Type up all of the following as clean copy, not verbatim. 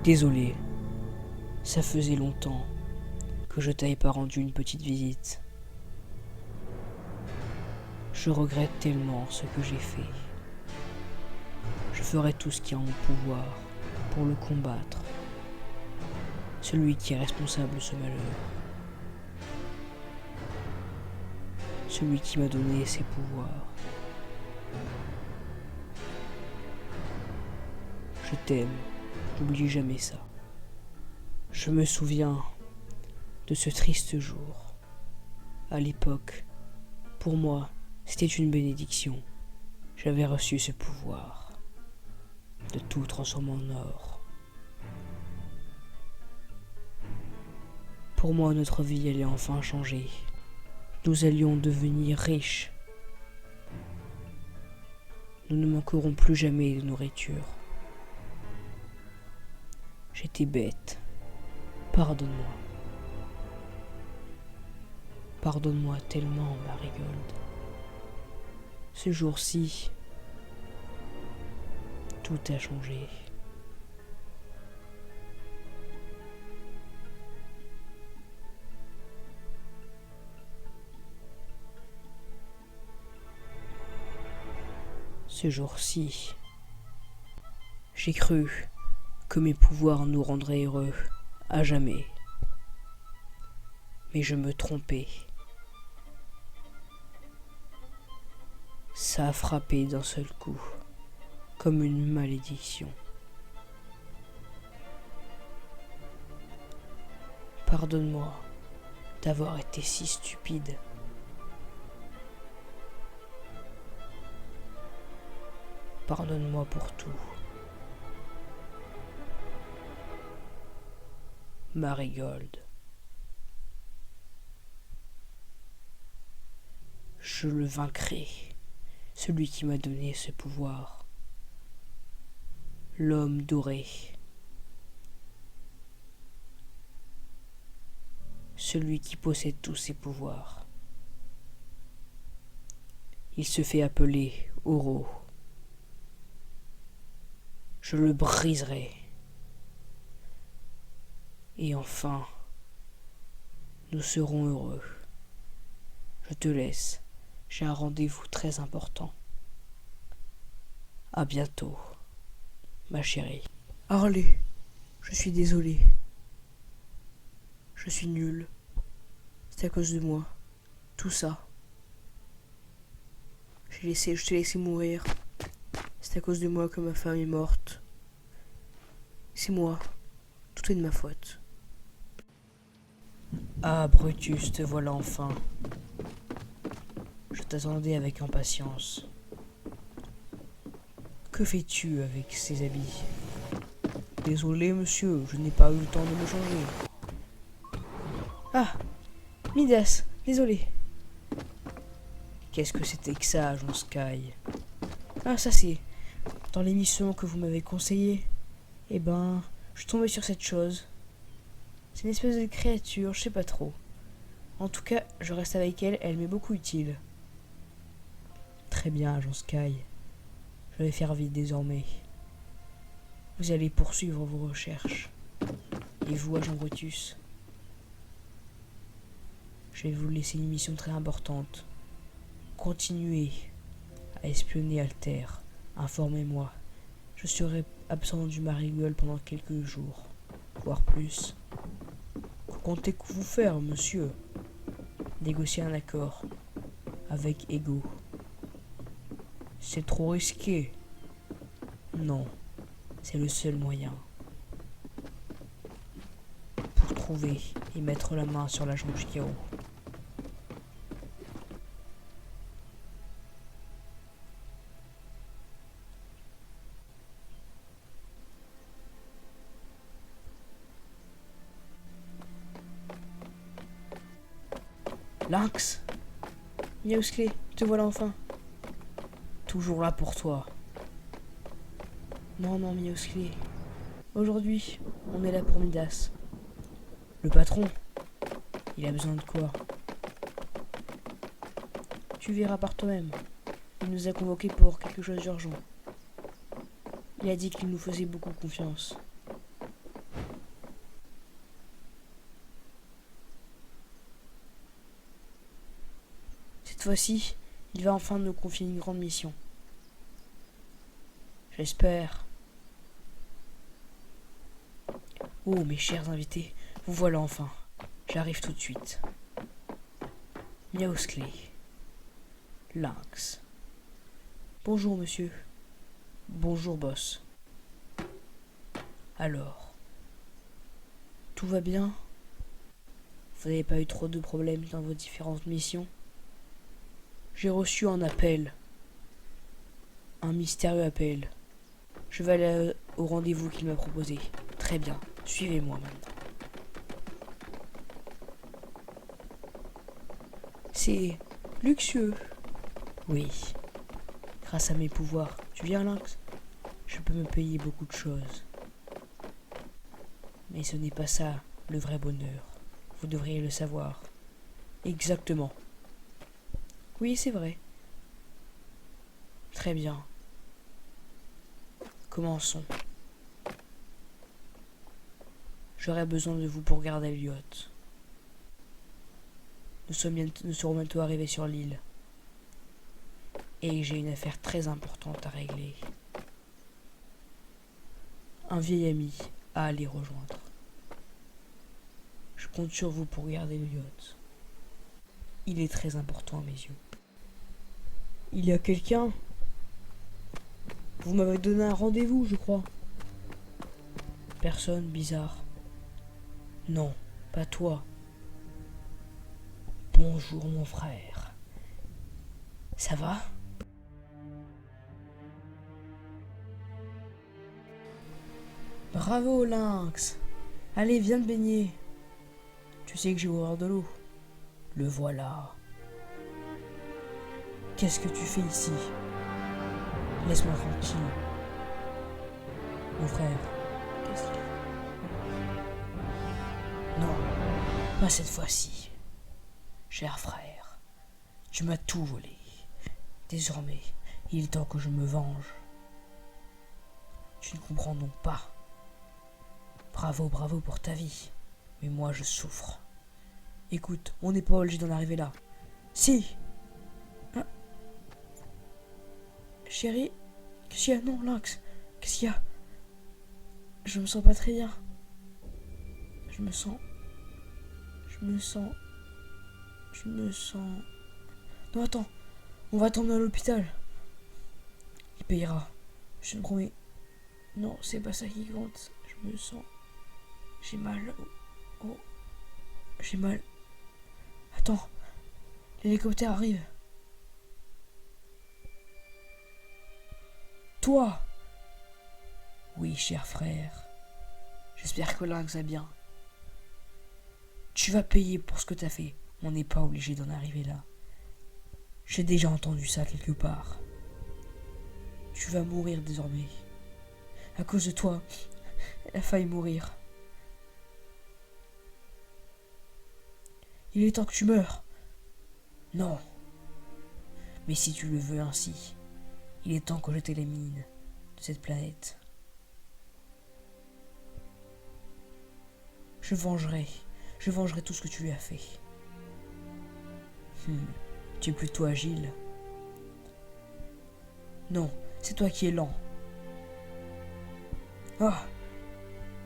Désolé, ça faisait longtemps que je t'avais pas rendu une petite visite. Je regrette tellement ce que j'ai fait. Je ferai tout ce qui est en mon pouvoir pour le combattre. Celui qui est responsable de ce malheur. Celui qui m'a donné ses pouvoirs. Je t'aime, n'oublie jamais ça. Je me souviens de ce triste jour. À l'époque, pour moi, c'était une bénédiction. J'avais reçu ce pouvoir de tout transformer en or. Pour moi, notre vie allait enfin changer. Nous allions devenir riches. Nous ne manquerons plus jamais de nourriture. J'étais bête. Pardonne-moi. Pardonne-moi tellement, Marigold. Ce jour-ci, tout a changé. Ce jour-ci, j'ai cru que mes pouvoirs nous rendraient heureux à jamais. Mais je me trompais. Ça a frappé d'un seul coup, comme une malédiction. Pardonne-moi d'avoir été si stupide. Pardonne-moi pour tout. Marigold. Je le vaincrai, celui qui m'a donné ce pouvoir. L'homme doré. Celui qui possède tous ses pouvoirs. Il se fait appeler Oro. Je le briserai. Et enfin, nous serons heureux. Je te laisse. J'ai un rendez-vous très important. À bientôt, ma chérie. Harley, je suis désolé. Je suis nul. C'est à cause de moi. Tout ça. Je t'ai laissé mourir. C'est à cause de moi que ma femme est morte. C'est moi. Tout est de ma faute. Ah, Brutus, te voilà enfin. Je t'attendais avec impatience. Que fais-tu avec ces habits? Désolé, monsieur, je n'ai pas eu le temps de me changer. Ah, Midas, désolé. Qu'est-ce que c'était que ça, Jean Sky? Ah, ça c'est dans l'émission que vous m'avez conseillée. Eh ben, je suis tombé sur cette chose. C'est une espèce de créature, je sais pas trop. En tout cas, je reste avec elle, elle m'est beaucoup utile. Très bien, Agent Sky. Je vais faire vite désormais. Vous allez poursuivre vos recherches. Et vous, Agent Brutus? Je vais vous laisser une mission très importante. Continuez à espionner Alter. Informez-moi. Je serai absent du Marigold pendant quelques jours, voire plus. Que comptez-vous faire, monsieur? Négocier un accord avec Ego. C'est trop risqué. Non, c'est le seul moyen. Pour trouver et mettre la main sur l'agent du chaos. Lynx, Miaousclé, te voilà enfin. Toujours là pour toi. Non, Miaousclé. Aujourd'hui, on est là pour Midas. Le patron, il a besoin de quoi? Tu verras par toi-même. Il nous a convoqués pour quelque chose d'urgent. Il a dit qu'il nous faisait beaucoup confiance. Cette fois-ci, il va enfin nous confier une grande mission. J'espère. Oh, mes chers invités, vous voilà enfin. J'arrive tout de suite. Miaousclé. Lynx. Bonjour, monsieur. Bonjour, boss. Alors, tout va bien? Vous n'avez pas eu trop de problèmes dans vos différentes missions? J'ai reçu un appel. Un mystérieux appel. Je vais aller au rendez-vous qu'il m'a proposé. Très bien, suivez-moi maintenant. C'est luxueux. Oui, grâce à mes pouvoirs. Tu viens, Lynx? Je peux me payer beaucoup de choses. Mais ce n'est pas ça, le vrai bonheur. Vous devriez le savoir. Exactement. Oui, c'est vrai. Très bien. Commençons. J'aurai besoin de vous pour garder Elliot. Nous serons bientôt arrivés sur l'île. Et j'ai une affaire très importante à régler. Un vieil ami à aller rejoindre. Je compte sur vous pour garder Elliot. Il est très important à mes yeux. Il y a quelqu'un? Vous m'avez donné un rendez-vous, je crois. Personne bizarre. Non, pas toi. Bonjour mon frère. Ça va? Bravo Lynx. Allez, viens te baigner. Tu sais que j'ai horreur de l'eau. Le voilà. Qu'est-ce que tu fais ici? Laisse-moi tranquille. Mon frère, qu'est-ce qu'il fait? Non, pas cette fois-ci. Cher frère, tu m'as tout volé. Désormais, il est temps que je me venge. Tu ne comprends donc pas. Bravo, bravo pour ta vie. Mais moi, je souffre. Écoute, on n'est pas obligé d'en arriver là. Si. Hein? Chérie, qu'est-ce qu'il y a? Non, Lynx, qu'est-ce qu'il y a? Je me sens pas très bien. Je me sens... Non, attends, on va t'emmener à l'hôpital. Il payera, je te promets. Non, c'est pas ça qui compte. Je me sens... J'ai mal. Oh, j'ai mal. Attends, l'hélicoptère arrive. Toi? Oui, cher frère. J'espère que Lynx va bien. Tu vas payer pour ce que t'as fait. On n'est pas obligé d'en arriver là. J'ai déjà entendu ça quelque part. Tu vas mourir désormais. À cause de toi, elle a failli mourir. Il est temps que tu meurs. Non. Mais si tu le veux ainsi, il est temps que je t'élimine de cette planète. Je vengerai tout ce que tu lui as fait. Tu es plutôt agile. Non, c'est toi qui es lent. Ah,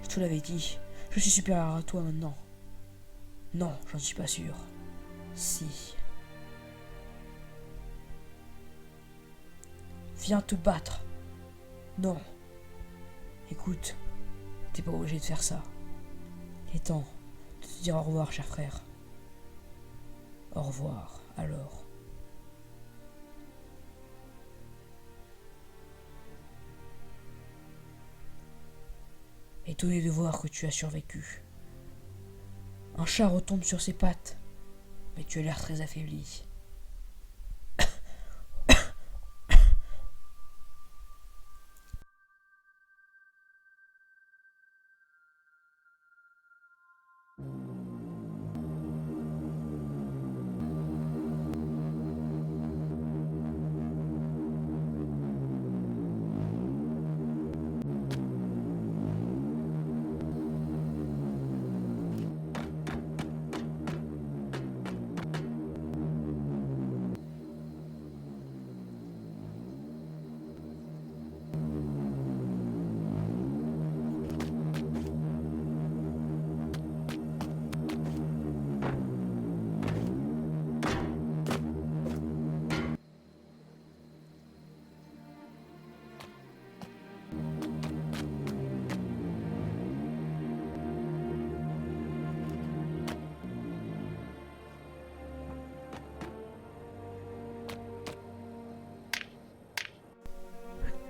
je te l'avais dit, je suis supérieur à toi maintenant. Non, j'en suis pas sûr. Si. Viens te battre. Non. Écoute, t'es pas obligé de faire ça. Il est temps de te dire au revoir, cher frère. Au revoir, alors. Étonné de voir que tu as survécu. Un chat retombe sur ses pattes, mais tu as l'air très affaibli.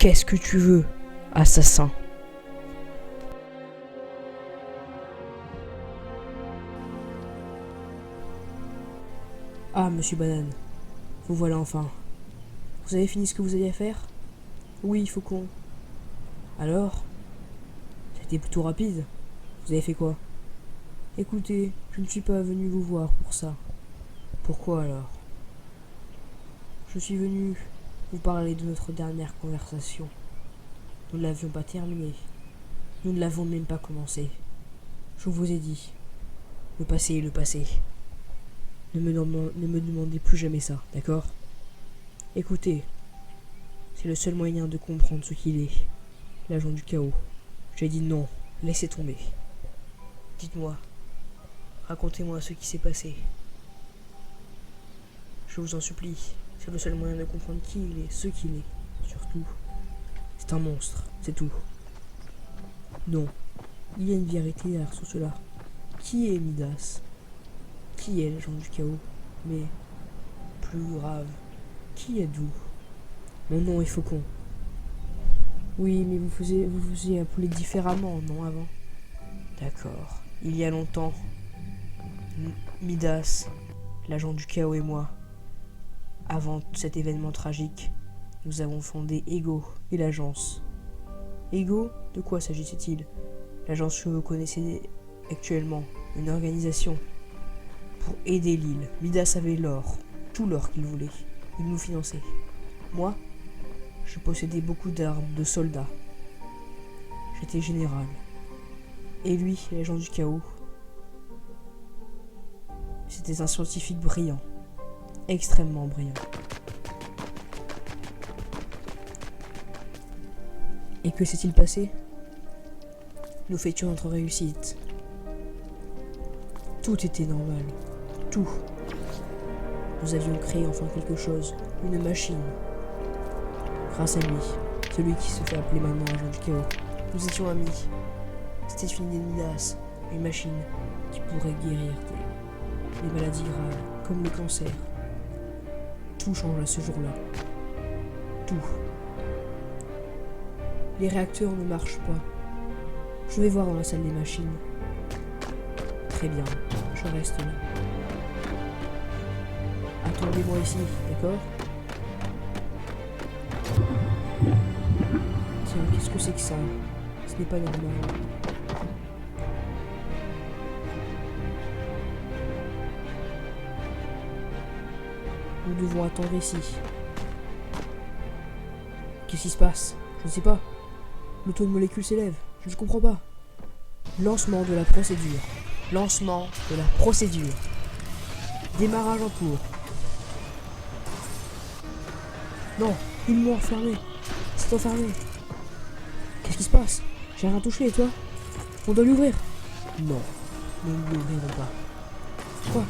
Qu'est-ce que tu veux, assassin? Ah, monsieur Banane, vous voilà enfin. Vous avez fini ce que vous alliez faire? Oui, Faucon. Alors? C'était plutôt rapide. Vous avez fait quoi? Écoutez, je ne suis pas venu vous voir pour ça. Pourquoi alors? Je suis venu vous parler de notre dernière conversation. Nous ne l'avions pas terminée. Nous ne l'avons même pas commencé. Je vous ai dit, le passé est le passé. Ne me demandez plus jamais ça, d'accord? Écoutez, c'est le seul moyen de comprendre ce qu'il est, l'agent du chaos. J'ai dit non, laissez tomber. Dites-moi, racontez-moi ce qui s'est passé. Je vous en supplie, c'est le seul moyen de comprendre qui il est, ce qu'il est. Surtout, c'est un monstre, c'est tout. Non, il y a une vérité derrière tout cela. Qui est Midas? Qui est l'agent du chaos? Mais, plus grave, qui êtes-vous? Mon nom est Faucon. Oui, mais vous faisiez appeler différemment, non, avant? D'accord. Il y a longtemps, Midas, l'agent du chaos et moi, avant cet événement tragique, nous avons fondé Ego et l'agence. Ego, de quoi s'agissait-il? L'agence que vous connaissez actuellement, une organisation pour aider l'île. Midas avait l'or, tout l'or qu'il voulait. Il nous finançait. Moi, je possédais beaucoup d'armes, de soldats. J'étais général. Et lui, l'agent du chaos, c'était un scientifique brillant. Extrêmement brillant. Et que s'est-il passé? Nous fêtions notre réussite. Tout était normal. Tout. Nous avions créé enfin quelque chose. Une machine. Grâce à lui. Celui qui se fait appeler maintenant agent du chaos. Nous étions amis. C'était une idée de Midas. Une machine qui pourrait guérir des maladies graves, comme le cancer. Tout change à ce jour-là. Tout. Les réacteurs ne marchent pas. Je vais voir dans la salle des machines. Très bien, je reste là. Attendez-moi ici, d'accord? Tiens, qu'est-ce que c'est que ça? Ce n'est pas normal. Nous devons attendre ici. Qu'est-ce qui se passe? Je ne sais pas. Le taux de molécules s'élève. Je ne comprends pas. Lancement de la procédure. Lancement de la procédure. Démarrage en cours. Non, ils m'ont enfermé. C'est enfermé. Qu'est-ce qui se passe? J'ai rien touché et toi? On doit l'ouvrir. Non, nous ne l'ouvrirons pas. Quoi?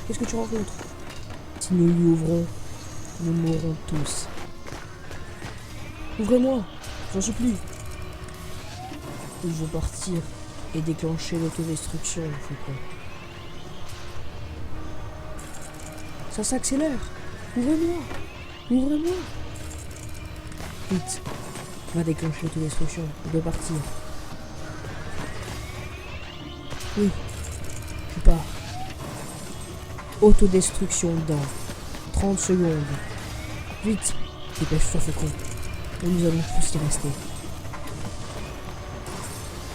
Qu'est-ce que tu rencontres? Si nous l'ouvrons, nous mourrons tous. Ouvrez-moi, j'en supplie. Ils vont partir et déclencher l'autodestruction, Faucon. Ça s'accélère. Ouvrez-moi. Ouvrez-moi. Vite. On va déclencher l'autodestruction. On doit partir. Oui. Je pars. Autodestruction dans 30 secondes. Vite. Dépêche-toi, Faucon. Et nous allons tous y rester.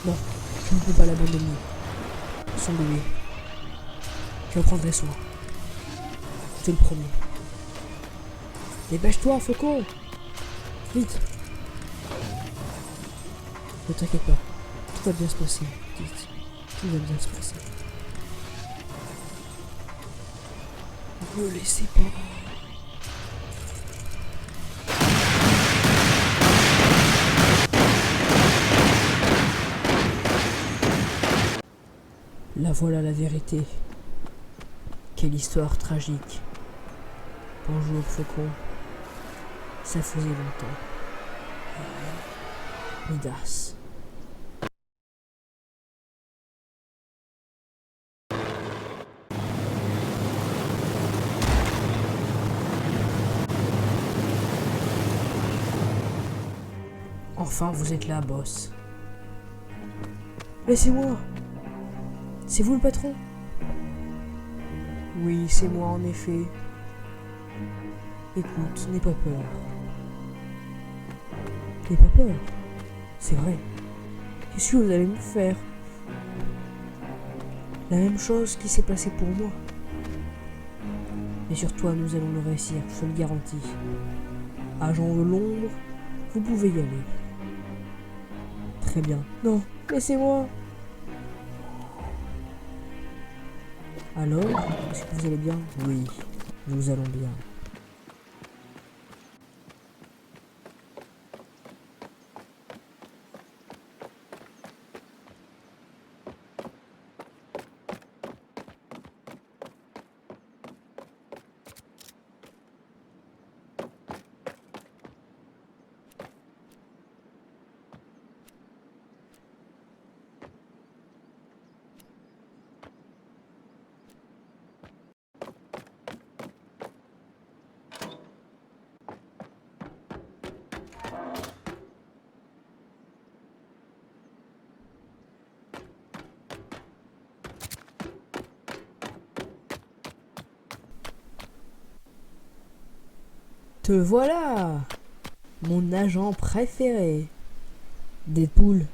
Non, je ne peux pas l'abandonner. Son bébé. Je en prendrai soin. Je te le promets. Dépêche-toi, Faucon. Vite. Ne t'inquiète pas. Tout va bien se passer. Vite. Tout va bien se passer. Ne me laissez pas. La voilà la vérité. Quelle histoire tragique. Bonjour Faucon. Ça faisait longtemps. Midas. Enfin, vous êtes là, boss. Laissez-moi. C'est vous le patron? Oui, c'est moi en effet. Écoute, n'aie pas peur. N'aie pas peur. C'est vrai. Qu'est-ce que vous allez me faire? La même chose qui s'est passée pour moi. Mais sur toi, nous allons le réussir, je te le garantis. Agent de l'ombre, vous pouvez y aller. Très bien. Non, laissez-moi. Alors, est-ce que vous allez bien? Oui, nous allons bien. Te voilà, mon agent préféré. Deadpool.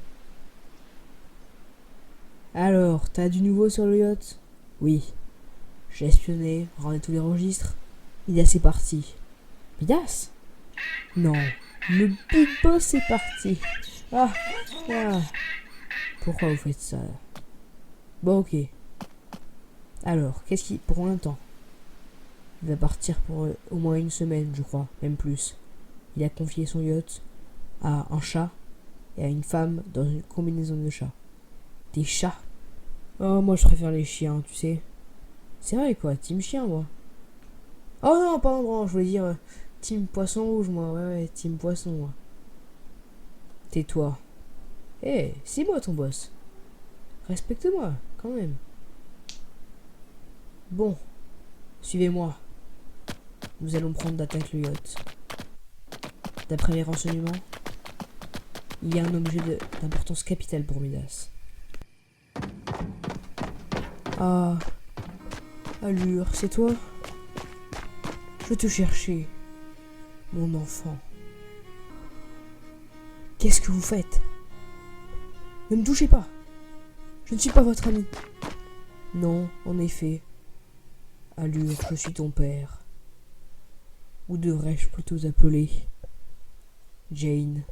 Alors, t'as du nouveau sur le yacht? Oui. J'ai espionné, rendez tous les registres. Midas est parti. Midas? Non. Le Big Boss est parti. Ah, ah. Pourquoi vous faites ça? Bon, ok. Alors, qu'est-ce qui... Pour combien de temps? Il va partir pour au moins une semaine, je crois, même plus. Il a confié son yacht à un chat et à une femme dans une combinaison de chats. Des chats? Oh, moi je préfère les chiens, tu sais. C'est vrai quoi, team chien, moi. Oh non, pardon, je voulais dire team poisson rouge, moi. Ouais, team poisson, moi. Tais-toi. Eh, c'est moi ton boss. Respecte-moi, quand même. Bon, suivez-moi. Nous allons prendre d'attaque le yacht. D'après les renseignements, il y a un objet d'importance capitale pour Midas. Ah, Allure, c'est toi? Je te cherchais, mon enfant. Qu'est-ce que vous faites? Ne me touchez pas. Je ne suis pas votre ami. Non, en effet. Allure, je suis ton père. Ou devrais-je plutôt appeler Jane?